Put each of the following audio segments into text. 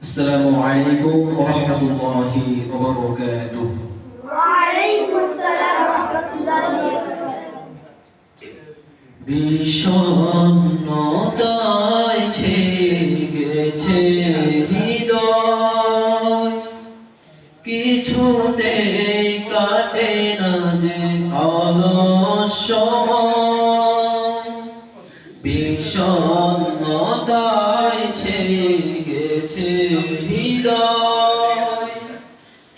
السلام عليكم ورحمة الله وبركاته. وعليكم السلام ورحمة الله وبركاته. বিষণ্ণতায় ছেয়ে হৃদয়, কিছুতেই কাটে না যে অলস সময়। বিষণ্ণতায় ছেয়ে হৃদয়,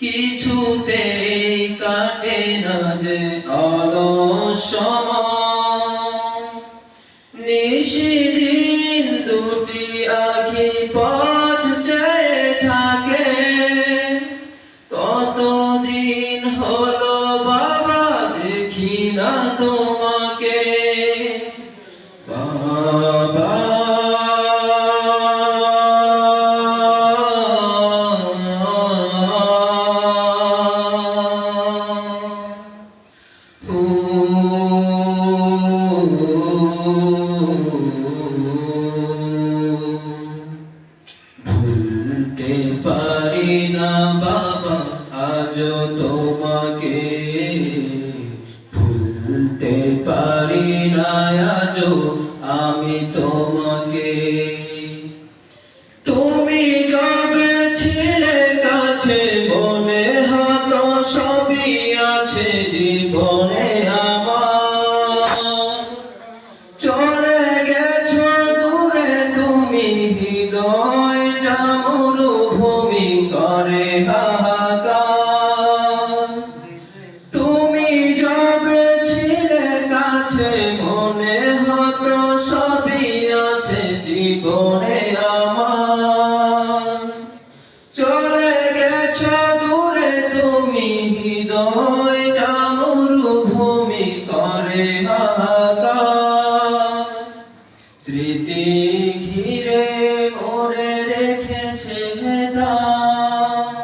কিছুতেই কাটে না যে অলস সময়। নিশিদিন দুটি আঁখি পথ চেয়ে থাকে, কতদিন হলো বাবা দেখি না তোমাকে। বাবা ভুলতে পারি না বাবা আজও তোমাকে, ভুলতে পারি না আজও আমি তোমাকে। তুমি যবে ছিলে কাছে মনে হতো সবই আছে জীবনে আমার। চলে গেছো দূরে তুমি হৃদয় মরুভূমি করে হাহাকার। তুমি যবে ছিলে কাছে মনে হতো সবই আছে জীবনে আমার। চলে গেছো দূরে তুমি হৃদয় মরুভূমি করে হাহাকার। স্মৃতি ঘিরে মনে রেখেছে দাগ,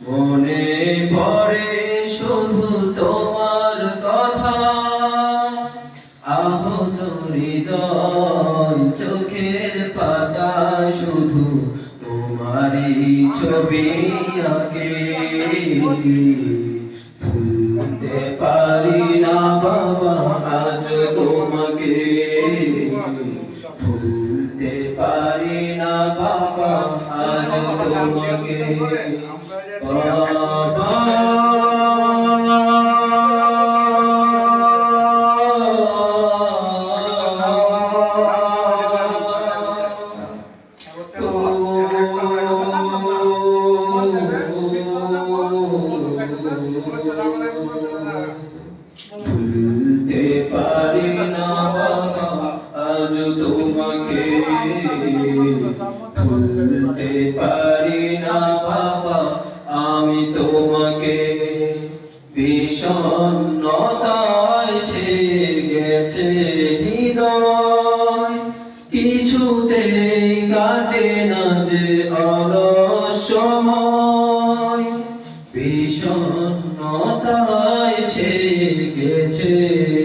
মনে পড়ে শুধু তোমার কথা। আহত হৃদয় চোখের পাতা শুধু তোমারই ছবি আঁকে। ভুলতে পারি না বাবা আজ তোমাকে, ভুলতে পারি না বাবা আজ তোমাকে। বাবা ভুলতে পারি না বাবা আজ তোমাকে, ভুলতে পারি না বাবা আমি তোমাকে। বিষণ্ণতায় ছেয়ে গেছে হৃদয়, কিছুতেই কাটে না যে অলস সময়। বিষণ্ণতায় ছেয়ে গেছে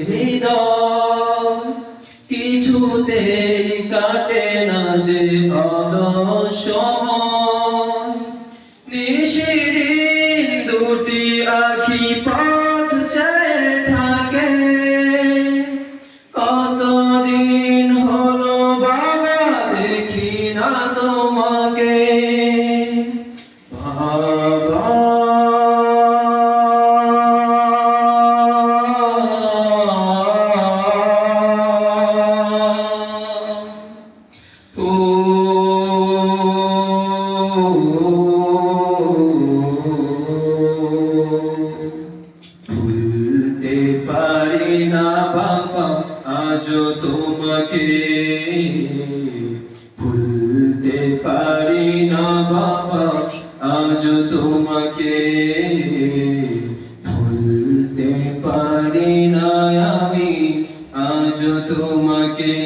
হৃদয়, কিছুতেই কাটে না যে অলস সময়। নিশিদিন দুটি আঁখি পথ চেয়ে থাকে, কতদিন হলো বাবা দেখি না তোমাকে। বাবা ভুলতে পারি না বাবা আজও তোমাকে, ভুলতে পারি না বাবা আজও তোমাকে। ভুলতে পারি না আমি আজও তোমাকে।